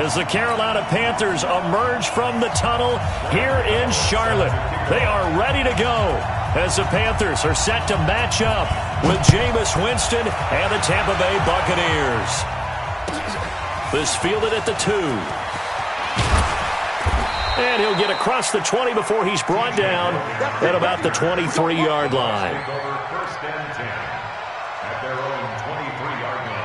as the Carolina Panthers emerge from the tunnel here in Charlotte. They are ready to go as the Panthers are set to match up with Jameis Winston and the Tampa Bay Buccaneers. This fielded at the 2. And he'll get across the 20 before he's brought down at about the 23-yard line. First and 10 at their own 23-yard line.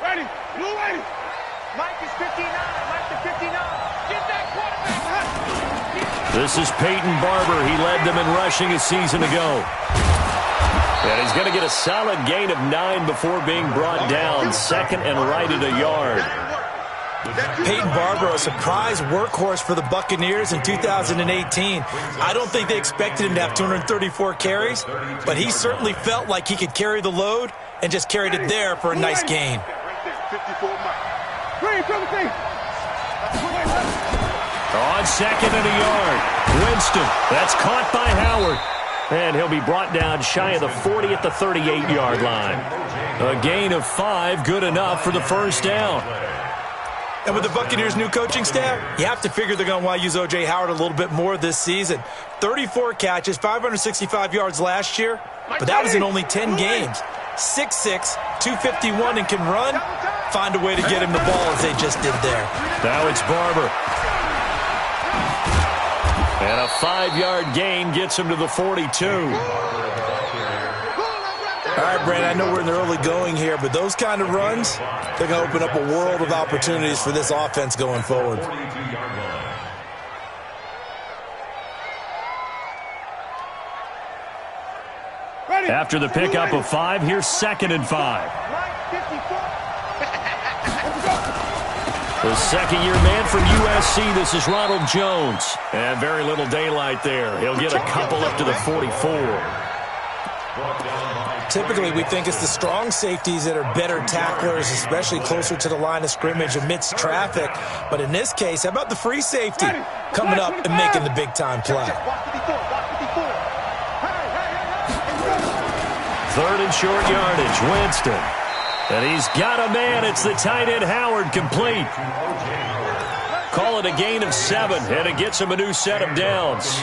Ready, blue ready. Mike is 59, Mike to 59. Get that quarterback. This is Peyton Barber. He led them in rushing a season ago. And he's going to get a solid gain of 9 before being brought down. Second and right at a yard. Peyton Barber, a surprise workhorse for the Buccaneers in 2018. I don't think they expected him to have 234 carries, but he certainly felt like he could carry the load and just carried it there for a nice gain. On second and a yard, Winston. That's caught by Howard. And he'll be brought down shy of the 40 at the 38-yard line. A gain of 5, good enough for the first down. And with the Buccaneers' new coaching staff, you have to figure they're going to want to use O.J. Howard a little bit more this season. 34 catches, 565 yards last year, but that was in only 10 games. 6'6", 251, and can run. Find a way to get him the ball as they just did there. Now it's Barber. And a 5-yard gain gets him to the 42. All right, Brandon, I know we're in the early going here, but those kind of runs, they're going to open up a world of opportunities for this offense going forward. After the pickup of 5, here's second and 5. The second-year man from USC, this is Ronald Jones. And very little daylight there. He'll get a couple up to the 44. Typically, we think it's the strong safeties that are better tacklers, especially closer to the line of scrimmage amidst traffic. But in this case, how about the free safety coming up and making the big-time play? Third and short yardage, Winston. And he's got a man. It's the tight end Howard, complete. Call it a gain of 7, and it gets him a new set of downs.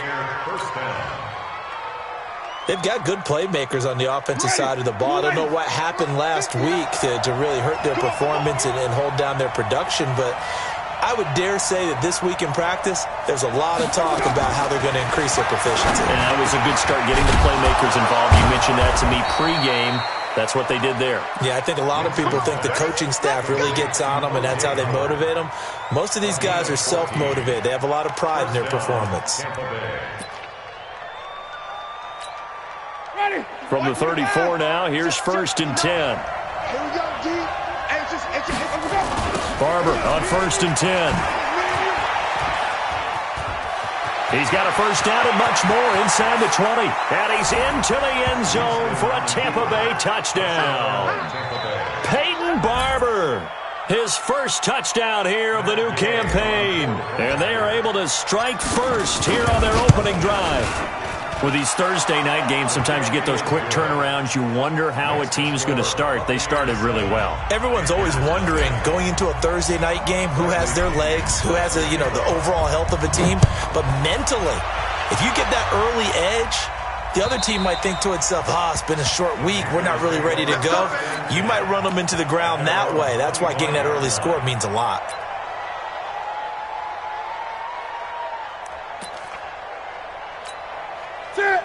They've got good playmakers on the offensive side of the ball. I don't know what happened last week to really hurt their performance and hold down their production, but I would dare say that this week in practice, there's a lot of talk about how they're going to increase their proficiency. And that was a good start getting the playmakers involved. You mentioned that to me pregame. That's what they did there. Yeah, I think a lot of people think the coaching staff really gets on them, and that's how they motivate them. Most of these guys are self-motivated. They have a lot of pride in their performance. From the 34 now, here's first and 10. Barber on first and 10. He's got a first down and much more inside the 20. And he's into the end zone for a Tampa Bay touchdown. Peyton Barber, his first touchdown here of the new campaign. And they are able to strike first here on their opening drive. With these Thursday night games, sometimes you get those quick turnarounds. You wonder how a team's going to start. They started really well. Everyone's always wondering, going into a Thursday night game, who has their legs, who has the overall health of a team. But mentally, if you get that early edge, the other team might think to itself, it's been a short week. We're not really ready to go. You might run them into the ground that way. That's why getting that early score means a lot.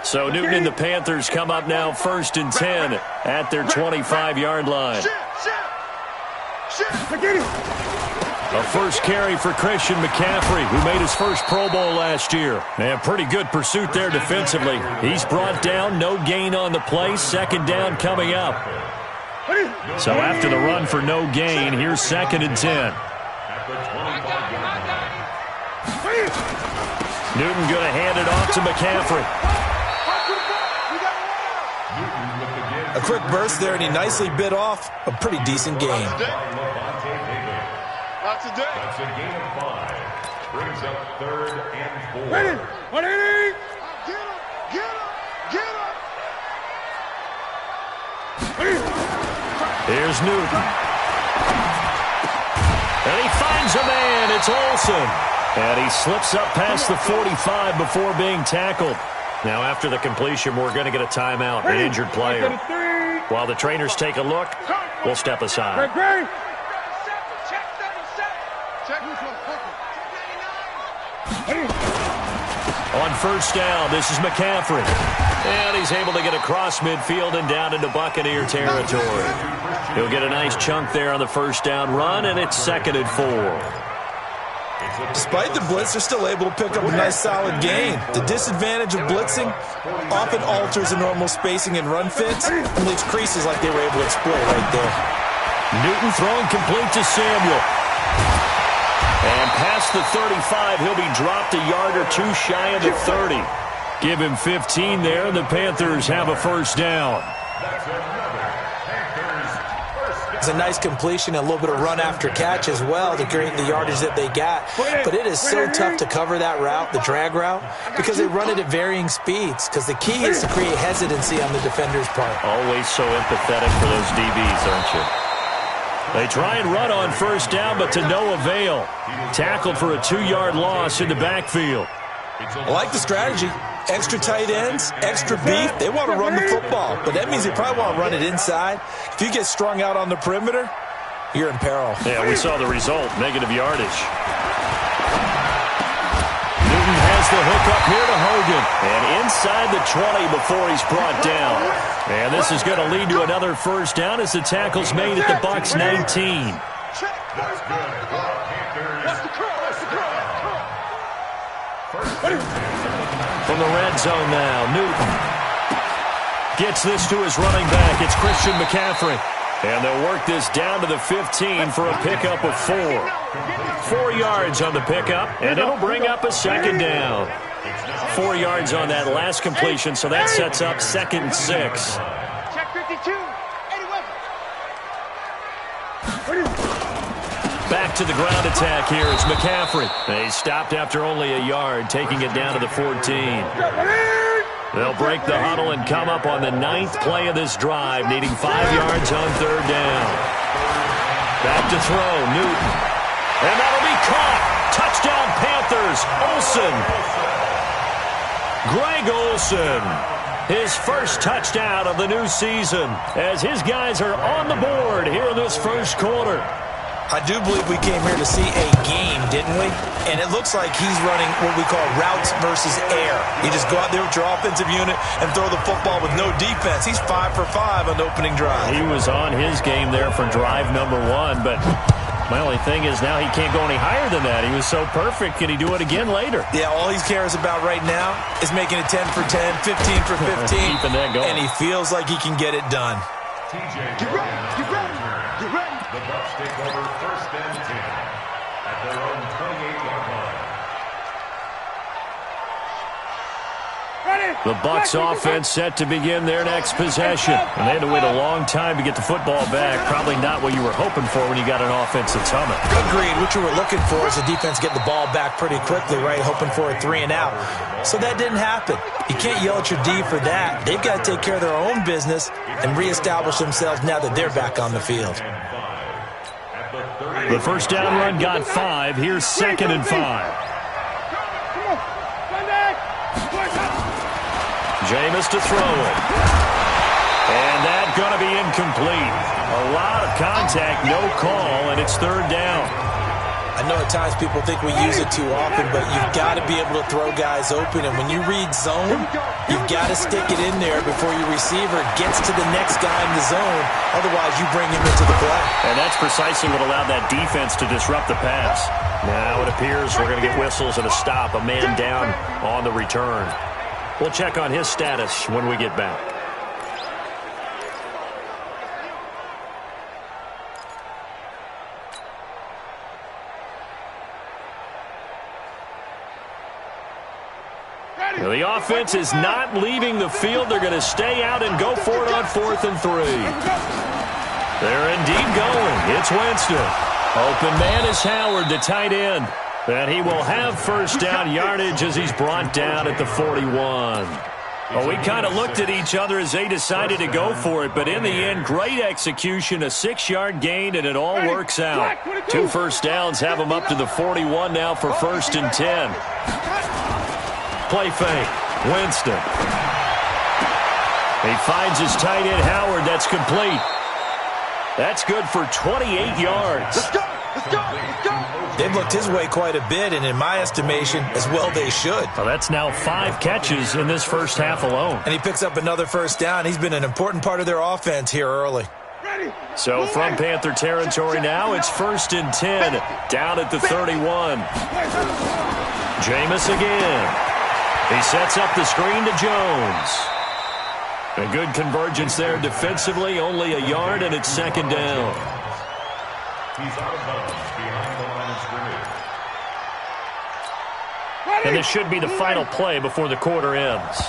So Newton and the Panthers come up now first and 10 at their 25-yard line. A first carry for Christian McCaffrey, who made his first Pro Bowl last year. And pretty good pursuit there defensively. He's brought down, no gain on the play, second down coming up. So after the run for no gain, here's second and 10. Newton going to hand it off to McCaffrey. A quick burst there, and he nicely bit off a pretty decent game. Not today. That's a gain of 5. Brings up 3rd and 4. Ready? 180. Get up. Here's Newton. And he finds a man. It's Olsen. And he slips up past the 45 before being tackled. Now, after the completion, we're going to get a timeout, an injured player. While the trainers take a look, we'll step aside. On first down, this is McCaffrey. And he's able to get across midfield and down into Buccaneer territory. He'll get a nice chunk there on the first down run, and it's 2nd and 4. Despite the blitz, they're still able to pick up a nice solid gain. The disadvantage of blitzing often alters the normal spacing and run fits and leaves creases like they were able to exploit right there. Newton throwing complete to Samuel. And past the 35, he'll be dropped a yard or two shy of the 30. Give him 15 there, and the Panthers have a first down. It's a nice completion and a little bit of run after catch as well to create the yardage that they got. But it is so tough to cover that route, the drag route, because they run it at varying speeds, because the key is to create hesitancy on the defender's part. Always so empathetic for those DBs, aren't you? They try and run on first down, but to no avail. Tackled for a 2-yard loss in the backfield. I like the strategy. Extra tight ends, extra beef. They want to run the football, but that means they probably want to run it inside. If you get strung out on the perimeter, you're in peril. Yeah, we saw the result, negative yardage. Newton has the hook up here to Hogan. And inside the 20 before he's brought down. And this is going to lead to another first down as the tackle's made at the Bucs 19. From the red zone now, Newton gets this to his running back. It's Christian McCaffrey. And they'll work this down to the 15 for a pickup of 4. 4 yards on the pickup, and it'll bring up a 2nd down. 4 yards on that last completion, so that sets up 2nd and 6. Check 52. Back to the ground attack here. It's McCaffrey. They stopped after only a yard, taking it down to the 14. They'll break the huddle and come up on the 9th play of this drive, needing 5 yards on 3rd down. Back to throw, Newton. And that'll be caught. Touchdown, Panthers. Olsen. Greg Olsen. His first touchdown of the new season as his guys are on the board here in this first quarter. I do believe we came here to see a game, didn't we? And it looks like he's running what we call routes versus air. You just go out there with your offensive unit and throw the football with no defense. He's 5 for 5 on the opening drive. He was on his game there for drive number 1, but my only thing is now he can't go any higher than that. He was so perfect. Can he do it again later? Yeah, all he cares about right now is making it 10 for 10, 15 for 15. Keeping that going. And he feels like he can get it done. Get ready. Get ready. Get ready. The Bucs take over 1st and 10 at their own 28-yard line. The Bucs offense set to begin their next possession. And they had to wait a long time to get the football back. Probably not what you were hoping for when you got an offense that's humming. Agreed. What you were looking for is the defense get the ball back pretty quickly, right? Hoping for a 3 and out. So that didn't happen. You can't yell at your D for that. They've got to take care of their own business and reestablish themselves now that they're back on the field. The first down run got 5. Here's 2nd and 5. Jameis to throw it. And that's going to be incomplete. A lot of contact, no call, and it's 3rd down. I know at times people think we use it too often, but you've got to be able to throw guys open. And when you read zone, you've got to stick it in there before your receiver gets to the next guy in the zone. Otherwise, you bring him into the play. And that's precisely what allowed that defense to disrupt the pass. Now it appears we're going to get whistles and a stop. A man down on the return. We'll check on his status when we get back. Well, the offense is not leaving the field. They're going to stay out and go for it on 4th and 3. They're indeed going. It's Winston. Open man is Howard, the tight end. And he will have first down yardage as he's brought down at the 41. Well, we kind of looked at each other as they decided to go for it, but in the end, great execution, a 6-yard gain, and it all works out. 2 first downs have them up to the 41 now for 1st and 10. Play fake. Winston. He finds his tight end, Howard. That's complete. That's good for 28 yards. Let's go! Let's go! Let's go! They've looked his way quite a bit, and in my estimation, as well they should. Well, that's now 5 catches in this first half alone. And he picks up another first down. He's been an important part of their offense here early. So from Panther territory now, it's 1st and 10, down at the 31. Jameis again. He sets up the screen to Jones. A good convergence there defensively, only a yard, and it's 2nd down. He's out of bounds behind the line of scrimmage. And this should be the final play before the quarter ends.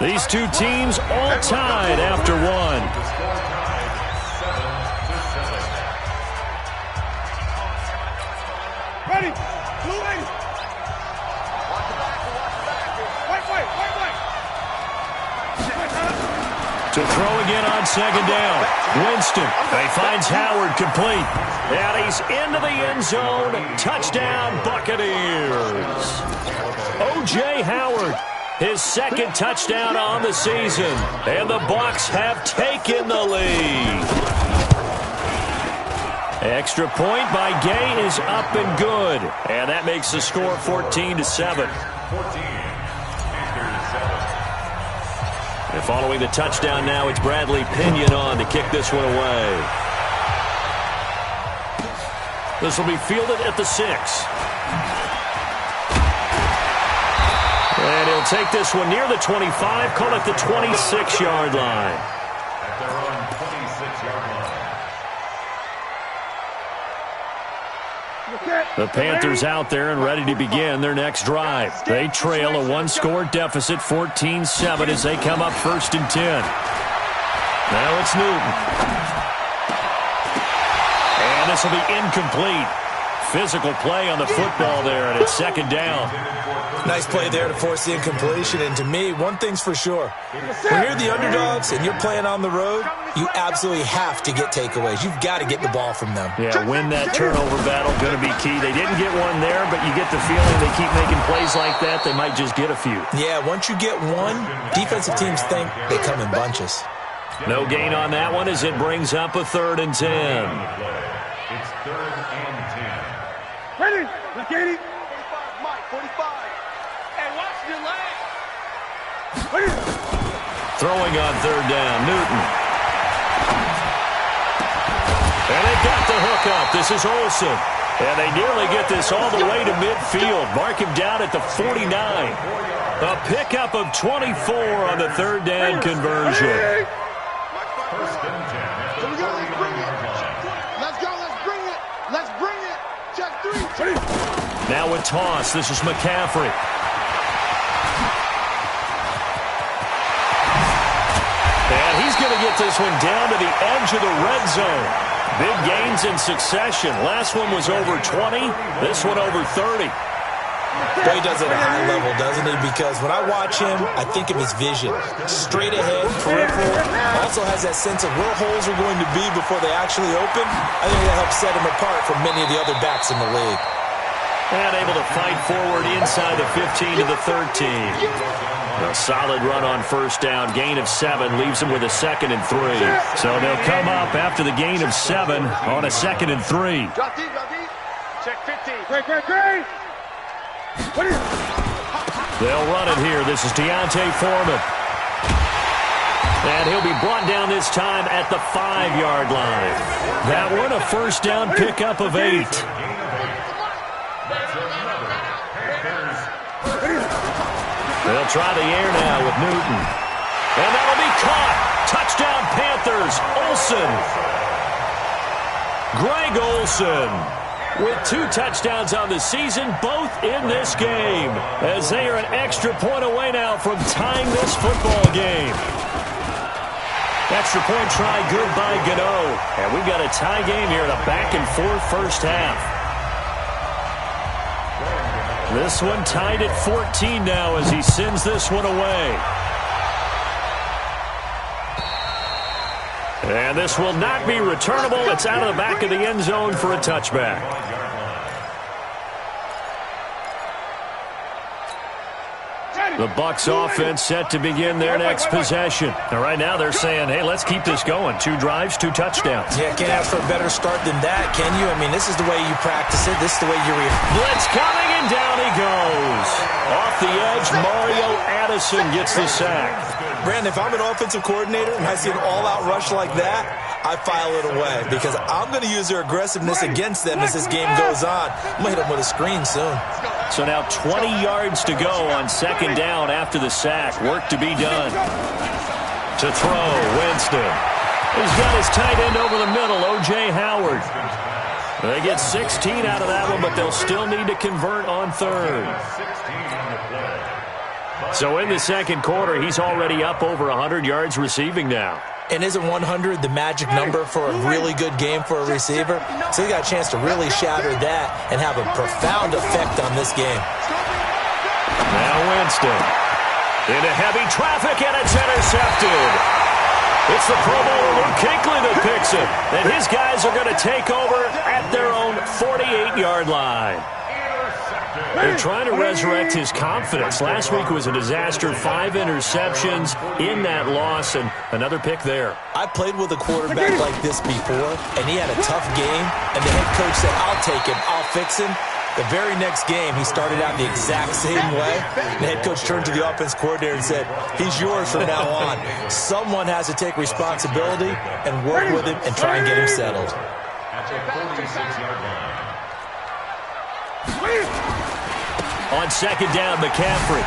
These two teams all tied after one. The score tied 7-7. Ready! Blue lady! Watch the back, White. To throw again on 2nd down. Winston. He finds Howard complete. And he's into the end zone. Touchdown, Buccaneers. O.J. Howard, his 2nd touchdown on the season. And the Bucs have taken the lead. Extra point by Gay is up and good. And that makes the score 14-7. 14. And following the touchdown now, it's Bradley Pinion on to kick this one away. This will be fielded at the 6. And he'll take this one near the 25, call it the 26-yard line. At their own 26-yard line. The Panthers out there and ready to begin their next drive. They trail a 1-score deficit, 14-7, as they come up 1st and 10. Now it's Newton. And this will be incomplete. Physical play on the football there, and it's 2nd down. Nice play there to force the incompletion. And to me, one thing's for sure. When you're the underdogs and you're playing on the road, you absolutely have to get takeaways. You've got to get the ball from them. Yeah, win that turnover battle, going to be key. They didn't get one there, but you get the feeling they keep making plays like that, they might just get a few. Yeah, once you get one, defensive teams think they come in bunches. No gain on that one as it brings up a 3rd and 10. It's 3rd and 10. Ready! Look, 80. 45, Mike, 45. Hey, watch your leg. Throwing on 3rd down, Newton. And they got the hook up. This is Olsen. And they nearly get this all the way to midfield. Mark him down at the 49. A pickup of 24 on the 3rd down conversion. 1st and 10. At the 40-yard line. Let's go, let's bring it. Let's bring it. Check 3. Now with toss, this is McCaffrey. And he's going to get this one down to the edge of the red zone. Big gains in succession. Last one was over 20. This one over 30. But he does it at a high level, doesn't he? Because when I watch him, I think of his vision. Straight ahead, peripheral. Also has that sense of where holes are going to be before they actually open. I think that helps set him apart from many of the other backs in the league. And able to fight forward inside the 15 to the 13. A solid run on 1st down. Gain of 7 leaves them with a 2nd and 3. So they'll come up after the gain of 7 on a 2nd and 3. Drop deep, drop deep. Check 15. Great. They'll run it here. This is Deontay Foreman. And he'll be brought down this time at the 5-yard line. That one a 1st down pickup of 8. They'll try the air now with Newton. And that'll be caught. Touchdown Panthers. Olsen. Greg Olsen. with 2 touchdowns on the season, both in this game, as they are an extra point away now from tying this football game. Extra point try good by Gano. And we've got a tie game here in a back-and-forth first half. This one tied at 14 now as he sends this one away. And this will not be returnable. It's out of the back of the end zone for a touchback. The Bucs offense set to begin their next possession. And right now they're saying, hey, let's keep this going. 2 drives, 2 touchdowns. Yeah, can't ask for a better start than that, can you? I mean, this is the way you practice it. This is the way you blitz coming, and down he goes. Off the edge, Mario Addison gets the sack. Brandon, if I'm an offensive coordinator and I see an all-out rush like that, I file it away because I'm going to use their aggressiveness against them as this game goes on. I'm going to hit them with a screen soon. So now 20 yards to go on second down after the sack. Work to be done. To throw, Winston. He's got his tight end over the middle, O.J. Howard. They get 16 out of that one, but they'll still need to convert on third. So in the second quarter, he's already up over 100 yards receiving now. And isn't 100 the magic number for a really good game for a receiver? So he got a chance to really shatter that and have a profound effect on this game. Now Winston into heavy traffic, and it's intercepted. It's the Pro Bowler Luke Kuechly that picks it. And his guys are going to take over at their own 48-yard line. They're trying to resurrect his confidence. Last week was a disaster. 5 interceptions in that loss, and another pick there. I played with a quarterback like this before, and he had a tough game, and the head coach said, I'll take him, I'll fix him. The very next game, he started out the exact same way. The head coach turned to the offense coordinator and said, he's yours from now on. Someone has to take responsibility and work with him and try and get him settled. At the 46-yard line. On second down, McCaffrey.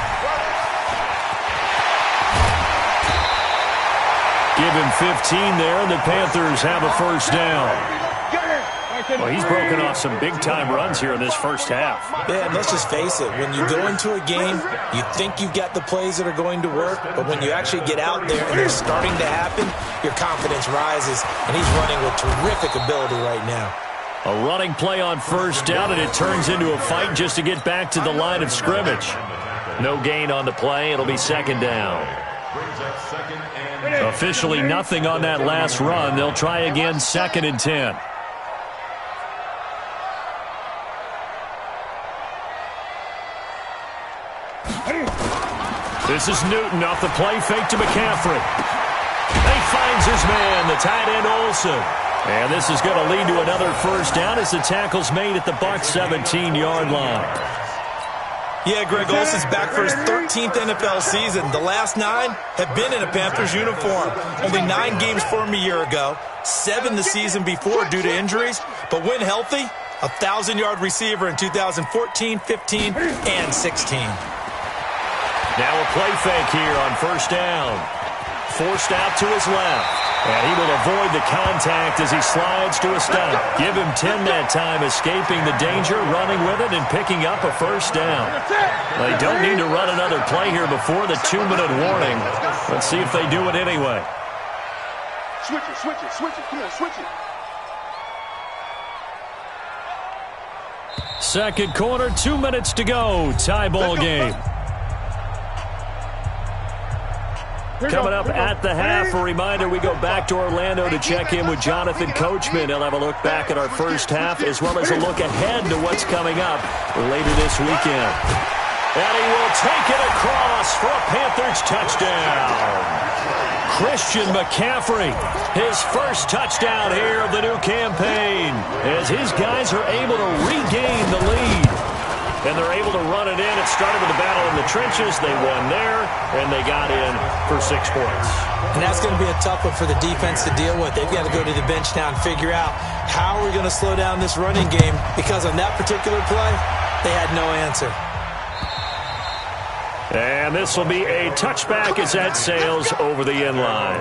Give him 15 there, and the Panthers have a first down. Well, he's broken off some big-time runs here in this first half. Yeah, and let's just face it. When you go into a game, you think you've got the plays that are going to work, but when you actually get out there and they're starting to happen, your confidence rises, and he's running with terrific ability right now. A running play on first down, and it turns into a fight just to get back to the line of scrimmage. No gain on the play. It'll be second down. Officially nothing on that last run. They'll try again, second and 10. This is Newton off the play fake to McCaffrey. He finds his man, the tight end Olsen. And this is going to lead to another first down as the tackle's made at the Bucs 17-yard line. Yeah, Greg Olsen's back for his 13th NFL season. The last 9 have been in a Panthers uniform. Only 9 games for him a year ago, 7 the season before due to injuries. But when healthy, a 1,000-yard receiver in 2014, 15, and 16. Now a play fake here on first down. Forced out to his left. And he will avoid the contact as he slides to a stop. Give him 10 that time, escaping the danger, running with it, and picking up a first down. They don't need to run another play here before the 2-minute warning. Let's see if they do it anyway. Switch it, switch it, switch it. Come on, switch it. Second quarter, 2 minutes to go. Tie ball game. Coming up at the half, a reminder, we go back to Orlando to check in with Jonathan Coachman. He'll have a look back at our first half as well as a look ahead to what's coming up later this weekend. And he will take it across for a Panthers touchdown. Christian McCaffrey, his first touchdown here of the new campaign, as his guys are able to regain the lead. And they're able to run it in. It started with a battle in the trenches. They won there, and they got in for 6 points. And that's going to be a tough one for the defense to deal with. They've got to go to the bench now and figure out how are we going to slow down this running game, because on that particular play, they had no answer. And this will be a touchback as that sails over the end line.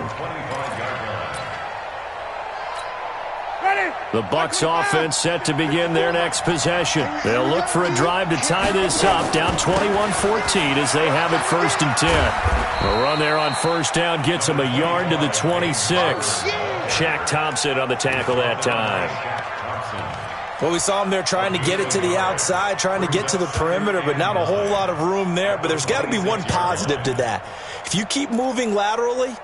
The Bucs offense set to begin their next possession. They'll look for a drive to tie this up, down 21-14 as they have it 1st and 10. A run there on 1st down gets them a yard to the 26. Shaq Thompson on the tackle that time. Well, we saw him there trying to get it to the outside, trying to get to the perimeter, but not a whole lot of room there. But there's got to be one positive to that. If you keep moving laterally,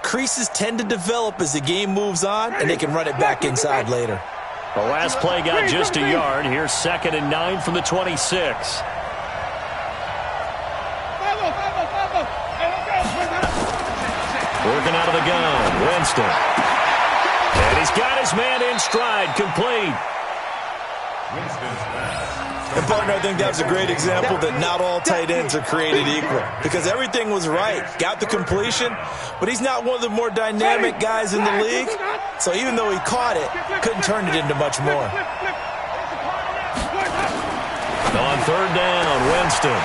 creases tend to develop as the game moves on, and they can run it back inside later. The last play got just a yard. Here's 2nd and 9 from the 26. Working out of the gun, Winston. And he's got his man in stride, complete. And, partner, I think that's a great example that not all tight ends are created equal, because everything was right. Got the completion, but he's not one of the more dynamic guys in the league. So even though he caught it, couldn't turn it into much more. On 3rd down, Winston.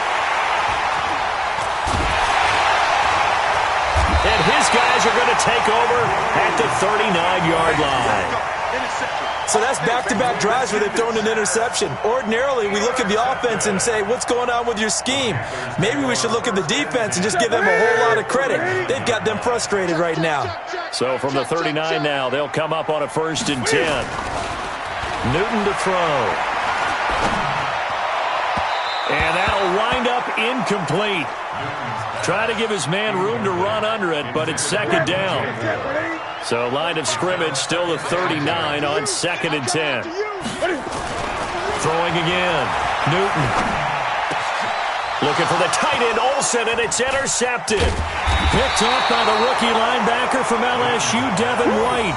And his guys are going to take over at the 39-yard line. So that's back-to-back drives where they've thrown an interception. Ordinarily, we look at the offense and say, what's going on with your scheme? Maybe we should look at the defense and just give them a whole lot of credit. They've got them frustrated right now. So from the 39 now, they'll come up on a 1st and 10. Newton to throw. And that'll wind up incomplete. Trying to give his man room to run under it, but it's 2nd down. So line of scrimmage still the 39 on 2nd and 10. Throwing again. Newton. Looking for the tight end, Olsen, and it's intercepted. Picked off by the rookie linebacker from LSU, Devin White.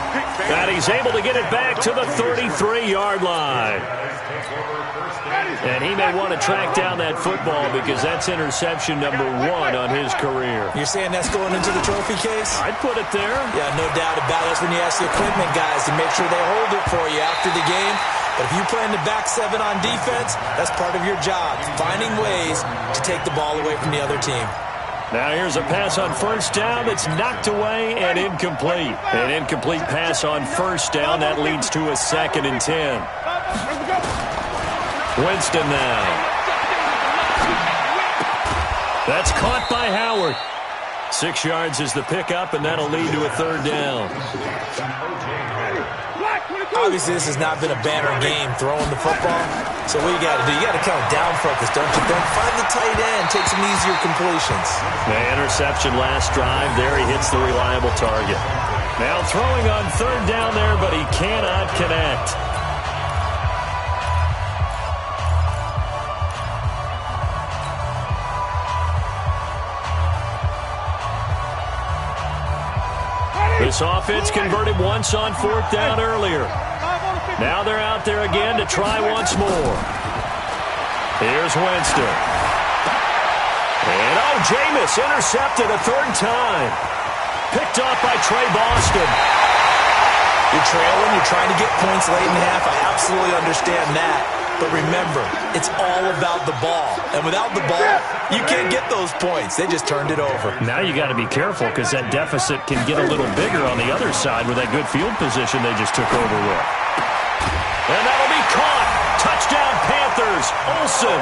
And he's able to get it back to the 33-yard line. And he may want to track down that football because that's interception number 1 on his career. You're saying that's going into the trophy case? I'd put it there. Yeah, no doubt about it. That's when you ask the equipment guys to make sure they hold it for you after the game. But if you play in the back 7 on defense, that's part of your job, finding ways to take the ball away from the other team. Now here's a pass on 1st down that's knocked away and incomplete. An incomplete pass on 1st down. That leads to a 2nd and 10. Winston now. That's caught by Howard. 6 yards is the pickup, and that'll lead to a 3rd down. Obviously, this has not been a banner game throwing the football. So what you got to do? You got to kind of down focus, don't you think? Find the tight end, take some easier completions. The interception last drive. There he hits the reliable target. Now throwing on 3rd down there, but he cannot connect. This offense converted once on 4th down earlier. Now they're out there again to try once more. Here's Winston. And Jameis intercepted a 3rd time. Picked off by Trey Boston. You're trailing, you're trying to get points late in the half. I absolutely understand that. But remember, it's all about the ball. And without the ball, you can't get those points. They just turned it over. Now you got to be careful because that deficit can get a little bigger on the other side with that good field position they just took over with. And that'll be caught. Touchdown Panthers. Olsen.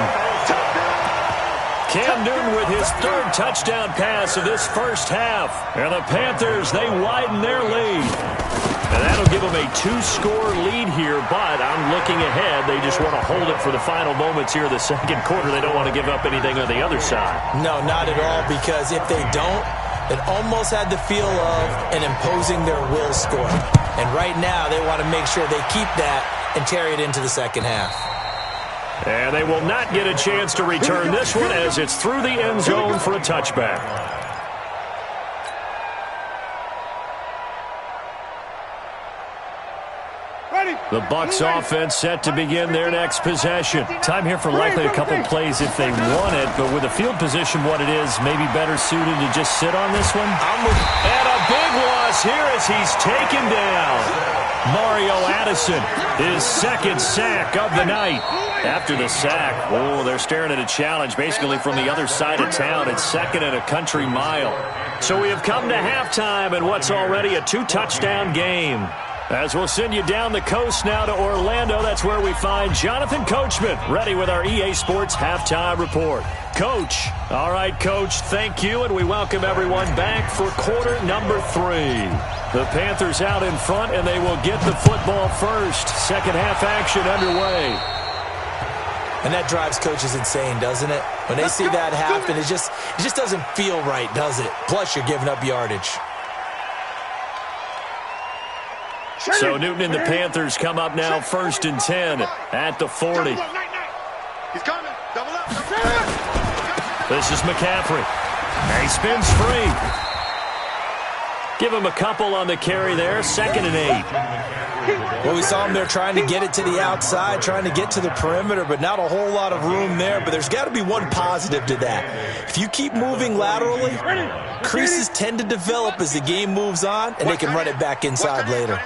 Cam Newton with his 3rd touchdown pass of this 1st half. And the Panthers, they widen their lead. And that'll give them a 2-score lead here, but I'm looking ahead. They just want to hold it for the final moments here of the 2nd quarter. They don't want to give up anything on the other side. No, not at all, because if they don't, it almost had the feel of an imposing their will score. And right now, they want to make sure they keep that and carry it into the 2nd half. And they will not get a chance to return this one as it's through the end zone for a touchback. The Bucs offense set to begin their next possession. Time here for likely a couple plays if they want it, but with the field position what it is, maybe better suited to just sit on this one. And a big loss here as he's taken down. Mario Addison, his 2nd sack of the night. After the sack, they're staring at a challenge basically from the other side of town. It's 2nd and a country mile. So we have come to halftime in what's already a 2-touchdown game. As we'll send you down the coast now to Orlando, that's where we find Jonathan Coachman, ready with our EA Sports Halftime Report. Coach. All right, Coach, thank you, and we welcome everyone back for quarter number 3. The Panthers out in front, and they will get the football first. Second half action underway. And that drives coaches insane, doesn't it? When they see that happen, it just doesn't feel right, does it? Plus, you're giving up yardage. So Newton and the Panthers come up now 1st and 10 at the 40. He's coming. Double up. This is McCaffrey. And he spins free. Give him a couple on the carry there. 2nd and 8. Well, we saw him there trying to get it to the outside, trying to get to the perimeter, but not a whole lot of room there. But there's got to be one positive to that. If you keep moving laterally, creases tend to develop as the game moves on, and they can run it back inside later.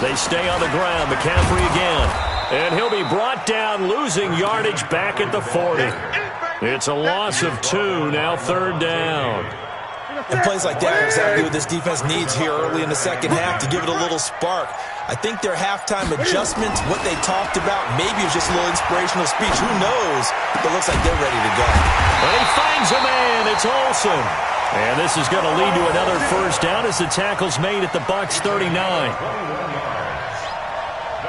They stay on the ground. McCaffrey again. And he'll be brought down, losing yardage back at the 40. It's a loss of 2, now 3rd down. And plays like that are exactly what this defense needs here early in the second half to give it a little spark. I think their halftime adjustments, what they talked about, maybe it was just a little inspirational speech. Who knows? But it looks like they're ready to go. But he finds a man. It's Olsen. And this is going to lead to another first down as the tackle's made at the Bucs 39.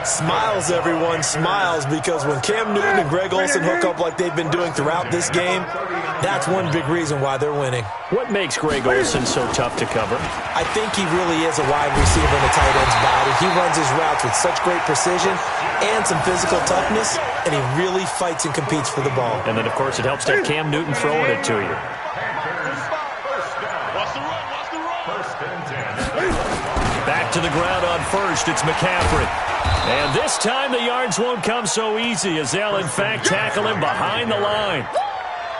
Smiles, everyone, smiles, because when Cam Newton and Greg Olsen hook up like they've been doing throughout this game, that's one big reason why they're winning. What makes Greg Olsen so tough to cover? I think he really is a wide receiver in the tight end's body. He runs his routes with such great precision and some physical toughness, and he really fights and competes for the ball. And then, of course, it helps to have Cam Newton throwing it to you. Back to the ground on first. It's McCaffrey. And this time the yards won't come so easy as they'll, in fact, tackle him behind the line.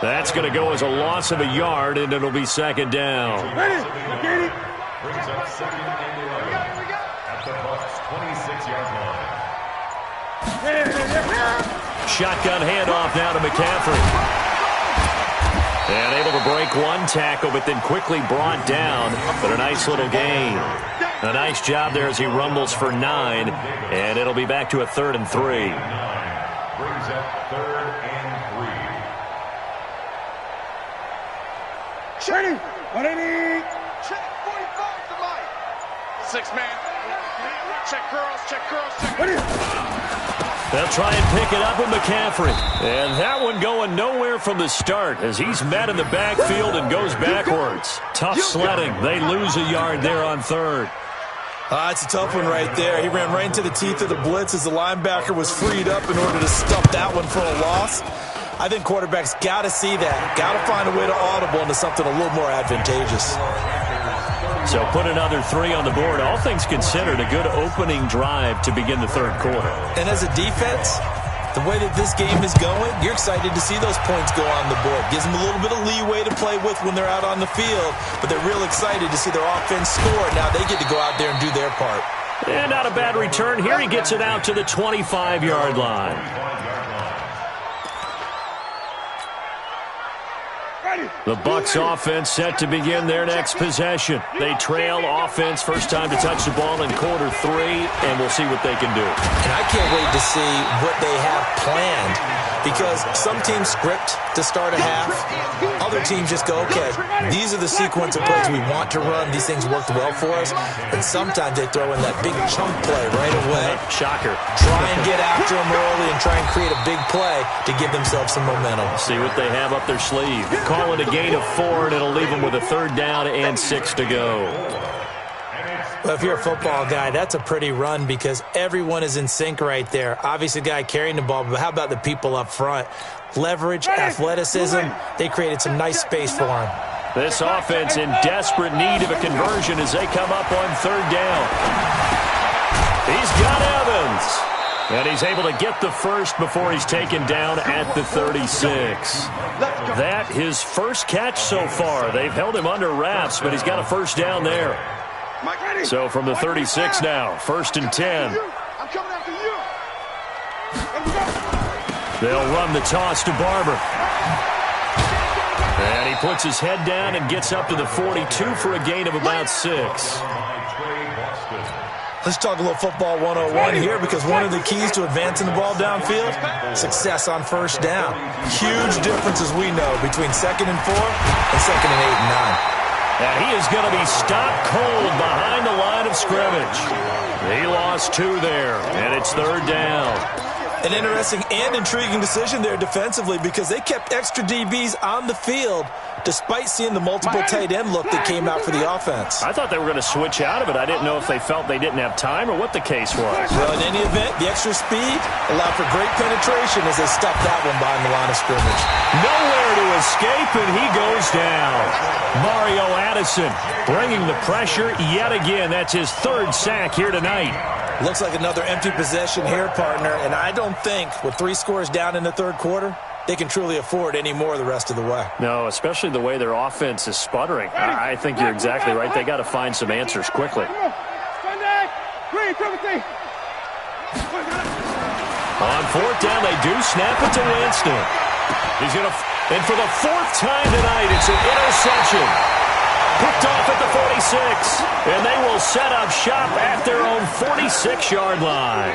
That's going to go as a loss of a yard, and it'll be 2nd down. Brings up 2nd and 11 at the Bucs' 26-yard line. Shotgun handoff now to McCaffrey. And able to break one tackle, but then quickly brought down. But a nice little gain. A nice job there as he rumbles for 9. And it'll be back to a 3rd and 3. Brings up 3rd and 3. Shady. Check 45 to Mike. 6-man. Check girls, check girls, check. They'll try and pick it up with McCaffrey. And that one going nowhere from the start as he's met in the backfield and goes backwards. Tough sledding. They lose a yard there on 3rd. It's a tough one right there. He ran right into the teeth of the blitz as the linebacker was freed up in order to stuff that one for a loss. I think quarterbacks got to see that. Got to find a way to audible into something a little more advantageous. So put another 3 on the board. All things considered, a good opening drive to begin the 3rd quarter. And as a defense, the way that this game is going, you're excited to see those points go on the board. Gives them a little bit of leeway to play with when they're out on the field, but they're real excited to see their offense score. Now they get to go out there and do their part. And not a bad return here. He gets it out to the 25-yard line. The Bucs offense set to begin their next possession. They trail offense, first time to touch the ball in quarter 3, and we'll see what they can do. And I can't wait to see what they have planned, because some teams script to start a half. Other teams just go, okay, these are the sequence of plays we want to run. These things worked well for us. And sometimes they throw in that big chunk play right away. Shocker. Try and get after them early and try and create a big play to give themselves some momentum. See what they have up their sleeve. Call it a gain of 4, and it'll leave them with a 3rd down and 6 to go. Well, if you're a football guy, that's a pretty run because everyone is in sync right there. Obviously, the guy carrying the ball, but how about the people up front? Leverage, athleticism, they created some nice space for him. This offense in desperate need of a conversion as they come up on 3rd down. He's got Evans. And he's able to get the first before he's taken down at the 36. That his first catch so far. They've held him under wraps, but he's got a first down there. So from the 36 now, 1st and 10. I'm coming after you. They'll run the toss to Barber. And he puts his head down and gets up to the 42 for a gain of about 6. Let's talk a little football 101 here, because one of the keys to advancing the ball downfield, success on first down. Huge difference, as we know, between 2nd and 4 and 2nd and 8 and 9. And he is going to be stopped cold behind the line of scrimmage. He lost 2 there, and it's 3rd down. An interesting and intriguing decision there defensively, because they kept extra DBs on the field despite seeing the multiple tight end look that came out for the offense. I thought they were going to switch out of it. I didn't know if they felt they didn't have time or what the case was. Well, in any event, the extra speed allowed for great penetration as they stuffed that one behind the line of scrimmage. Nowhere to escape, and he goes down. Mario Addison bringing the pressure yet again. That's his 3rd sack here tonight. Looks like another empty possession here, partner, and I don't think with 3 scores down in the 3rd quarter, they can truly afford any more the rest of the way. No, especially the way their offense is sputtering. I think you're exactly right. They got to find some answers quickly. On 4th down, they do snap it to Winston. He's going to, and for the 4th time tonight, it's an interception. Picked off at the 46, and they will set up shop at their own 46-yard line.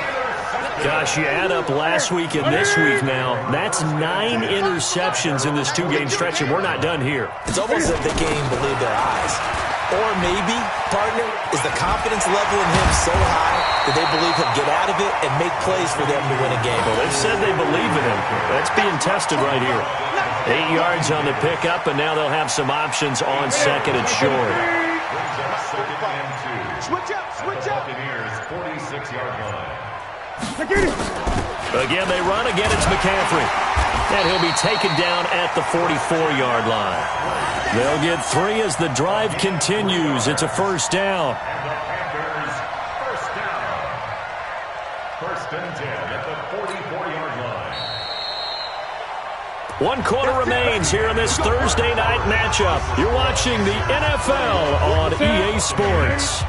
Gosh, you add up last week and this week now, that's 9 interceptions in this 2-game stretch, and we're not done here. It's almost as if they can't even believe their eyes. Or maybe, partner, is the confidence level in him so high that they believe he'll get out of it and make plays for them to win a game. Well, they've said they believe in him. That's being tested right here. 8 yards on the pickup, and now they'll have some options on 2nd and short. Switch up, switch up. 46-yard line. Again, they run. Again, it's McCaffrey. And he'll be taken down at the 44-yard line. They'll get 3 as the drive continues. It's a 1st down. First and 10 at the 44-yard line. 1 quarter remains here in this Thursday night matchup. You're watching the NFL on EA Sports.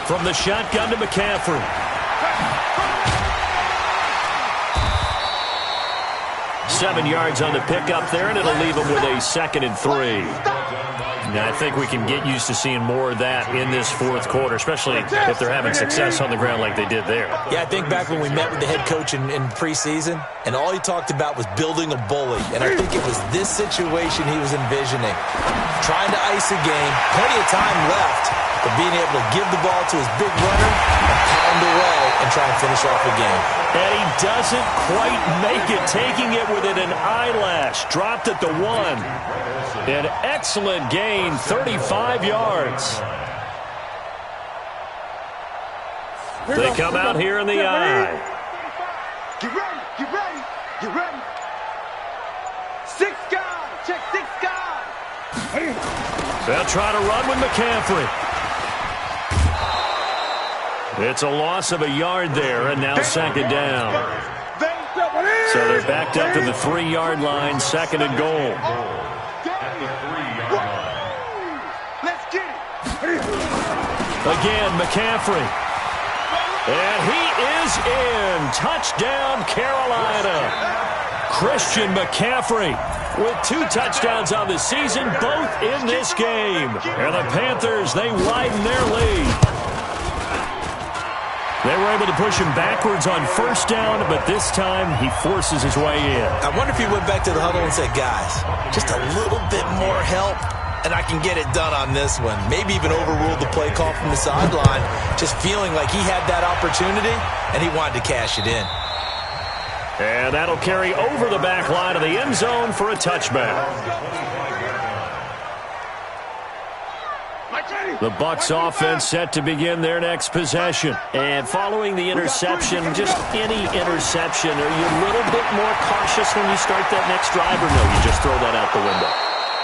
From the shotgun to McCaffrey. Seven yards on the pickup there, and it'll leave him with a 2nd and 3. Now, I think we can get used to seeing more of that in this 4th quarter, especially if they're having success on the ground like they did there. Yeah, I think back when we met with the head coach in preseason, and all he talked about was building a bully. And I think it was this situation he was envisioning. Trying to ice a game, plenty of time left, but being able to give the ball to his big runner and pound away and try and finish off the game. And he doesn't quite make it, taking it within an eyelash. Dropped at the 1. An excellent gain, 35 yards. They come out here in the eye. Get ready, get ready, get ready. 6 guys, check 6 guys. They'll try to run with McCaffrey. It's a loss of a yard there, and now 2nd down. So they're backed up to the 3-yard line, 2nd and goal. Let's get it. Again, McCaffrey. And he is in. Touchdown, Carolina. Christian McCaffrey with 2 touchdowns on the season, both in this game. And the Panthers, they widen their lead. They were able to push him backwards on 1st down, but this time he forces his way in. I wonder if he went back to the huddle and said, guys, just a little bit more help, and I can get it done on this one. Maybe even overruled the play call from the sideline, just feeling like he had that opportunity, and he wanted to cash it in. And that'll carry over the back line of the end zone for a touchback. The Bucs offense set to begin their next possession. And following the interception, just any interception, are you a little bit more cautious when you start that next drive, or no, you just throw that out the window?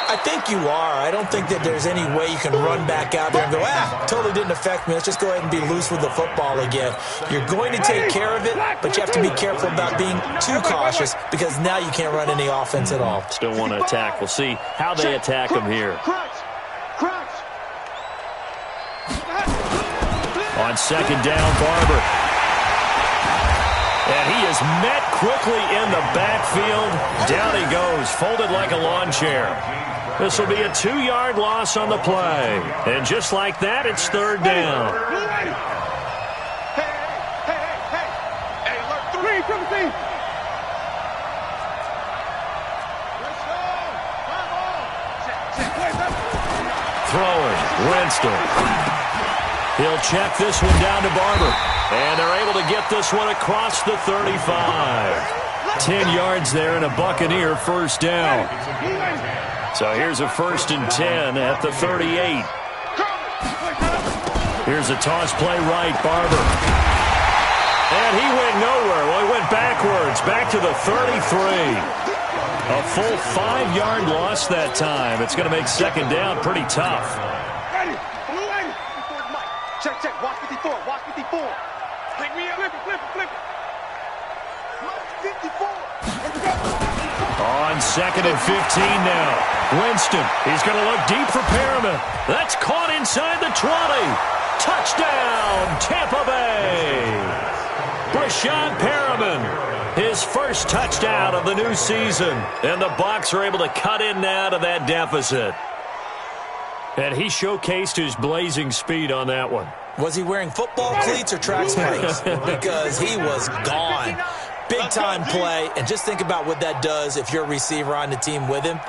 I think you are. I don't think that there's any way you can run back out there and go, totally didn't affect me. Let's just go ahead and be loose with the football again. You're going to take care of it, but you have to be careful about being too cautious, because now you can't run any offense at all. Still want to attack. We'll see how they attack him here. On 2nd down, Barber. And he is met quickly in the backfield. Down he goes, folded like a lawn chair. This will be a 2-yard loss on the play. And just like that, it's third down. Hey, alert 3 from the team. Throwing, Winston. He'll check this one down to Barber. And they're able to get this one across the 35. 10 yards there and a Buccaneer first down. So here's a 1st and 10 at the 38. Here's a toss play right, Barber. And he went nowhere. Well, he went backwards, back to the 33. A full 5-yard loss that time. It's going to make second down pretty tough. Ready. Blue lady. Check. Watch 54. Watch 54. Pick me up. Flip it. 54. On 2nd and 15 now. Winston. He's going to look deep for Perriman. That's caught inside the 20. Touchdown, Tampa Bay. Brashad Perriman. His first touchdown of the new season. And the Bucs are able to cut in now to that deficit. And he showcased his blazing speed on that one. Was he wearing football cleats or track spikes? Because he was gone. Big-time play. And just think about what that does if you're a receiver on the team with him.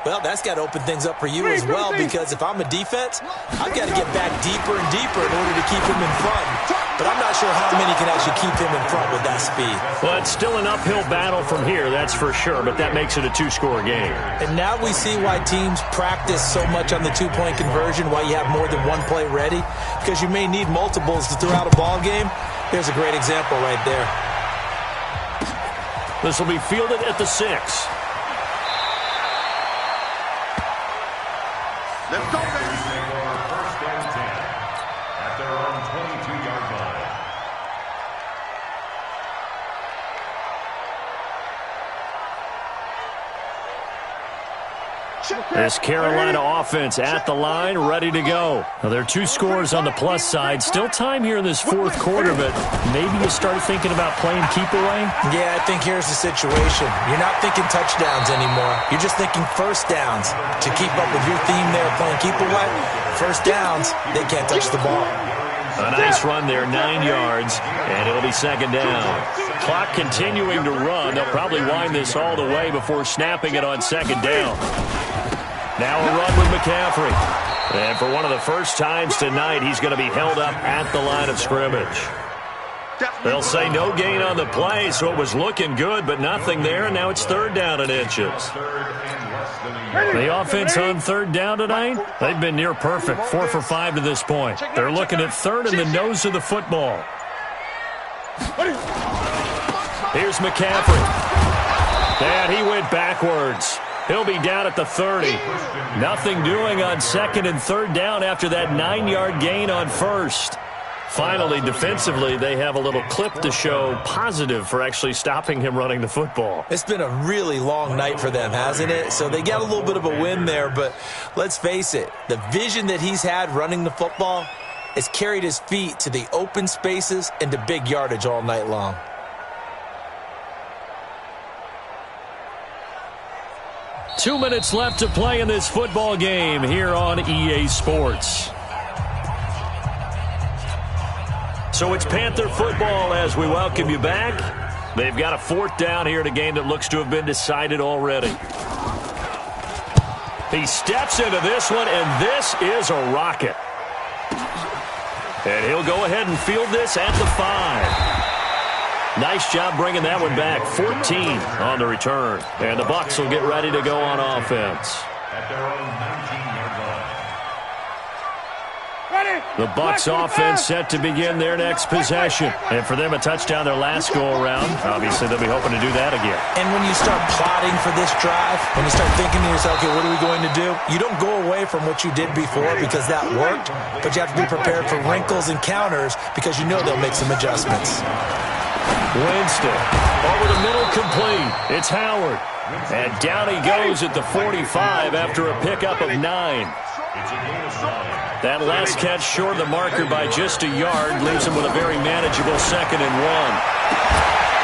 Well, that's got to open things up for you as well, because if I'm a defense, I've got to get back deeper and deeper in order to keep him in front. But I'm not sure how many can actually keep him in front with that speed. Well, it's still an uphill battle from here, that's for sure, but that makes it a 2-score game. And now we see why teams practice so much on the 2-point conversion, why you have more than one play ready, because you may need multiples to throw out a ball game. Here's a great example right there. This will be fielded at the 6. Let's go, baby. First and 10 at their own 22-yard line. This Carolina offense at the line, ready to go. Now, there are 2 scores on the plus side. Still time here in this 4th quarter, but maybe you start thinking about playing keep away? Yeah, I think here's the situation. You're not thinking touchdowns anymore. You're just thinking first downs. To keep up with your theme there, playing keep away, first downs, they can't touch the ball. A nice run there, 9 yards, and it'll be second down. Clock continuing to run. They'll probably wind this all the way before snapping it on second down. Now a run with McCaffrey. And for one of the first times tonight, he's going to be held up at the line of scrimmage. They'll say no gain on the play, so it was looking good, but nothing there, and now it's third down and inches. The offense on third down tonight, they've been near perfect, 4 for 5 to this point. They're looking at third in the nose of the football. Here's McCaffrey. And he went backwards. He'll be down at the 30. Nothing doing on second and third down after that 9-yard gain on first. Finally, defensively, they have a little clip to show positive for actually stopping him running the football. It's been a really long night for them, hasn't it? So they got a little bit of a win there, but let's face it, the vision that he's had running the football has carried his feet to the open spaces and to big yardage all night long. Two minutes left to play in this football game here on EA Sports. So it's Panther football as we welcome you back. They've got a 4th down here in a game that looks to have been decided already. He steps into this one, and this is a rocket. And he'll go ahead and field this at the 5. Nice job bringing that one back. 14 on the return. And the Bucs will get ready to go on offense. At their own 19-yard line. The Bucs offense set to begin their next possession. And for them, a touchdown their last go-around. Obviously, they'll be hoping to do that again. And when you start plotting for this drive, when you start thinking to yourself, okay, what are we going to do? You don't go away from what you did before because that worked, but you have to be prepared for wrinkles and counters because you know they'll make some adjustments. Winston, over the middle, complete. It's Howard. And down he goes at the 45 after a pickup of 9. That last catch short of the marker by just a yard leaves him with a very manageable 2nd and 1.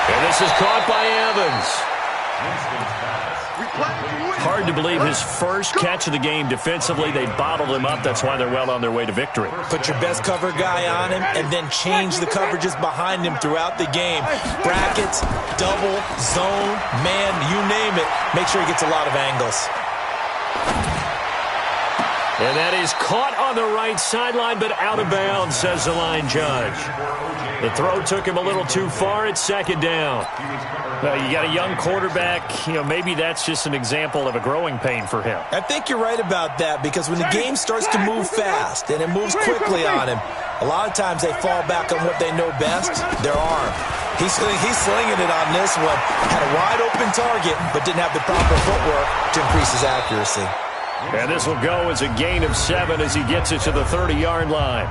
And this is caught by Evans. Hard to believe his first catch of the game defensively. They bottled him up. That's why they're well on their way to victory. Put your best cover guy on him and then change the coverages behind him throughout the game. Brackets, double, zone, man, you name it. Make sure he gets a lot of angles. And that is caught on the right sideline, but out of bounds, says the line judge. The throw took him a little too far. It's second down. Well, you got a young quarterback. Maybe that's just an example of a growing pain for him. I think you're right about that, because when the game starts to move fast and it moves quickly on him, a lot of times they fall back on what they know best, their arm. He's slinging it on this one. Had a wide-open target, but didn't have the proper footwork to increase his accuracy. And this will go as a gain of 7 as he gets it to the 30-yard line.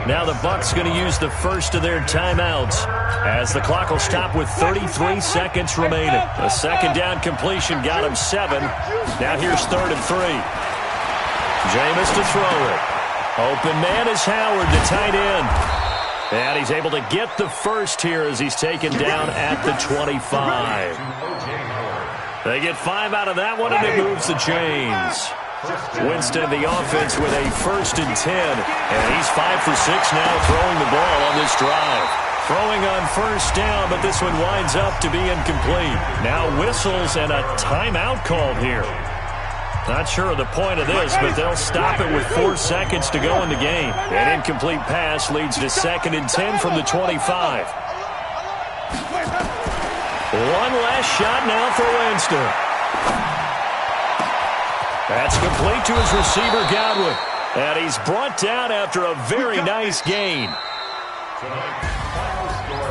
Now the Bucs going to use the first of their timeouts as the clock will stop with 33 seconds remaining. A second down completion got him 7. Now here's 3rd and 3. Jameis to throw it. Open man is Howard, the tight end. And he's able to get the first here as he's taken down at the 25. They get 5 out of that one, and it moves the chains. Winston, the offense, with a 1st and 10. And he's 5 for 6 now throwing the ball on this drive. Throwing on 1st down, but this one winds up to be incomplete. Now whistles and a timeout called here. Not sure of the point of this, but they'll stop it with 4 seconds to go in the game. An incomplete pass leads to 2nd and 10 from the 25. One last shot now for Winston. That's complete to his receiver, Godwin. And he's brought down after a very nice gain.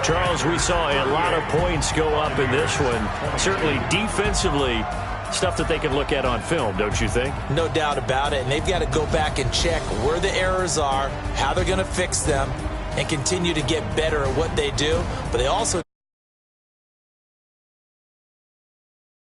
Charles, we saw a lot of points go up in this one. Certainly defensively, stuff that they can look at on film, don't you think? No doubt about it. And they've got to go back and check where the errors are, how they're going to fix them, and continue to get better at what they do. But they also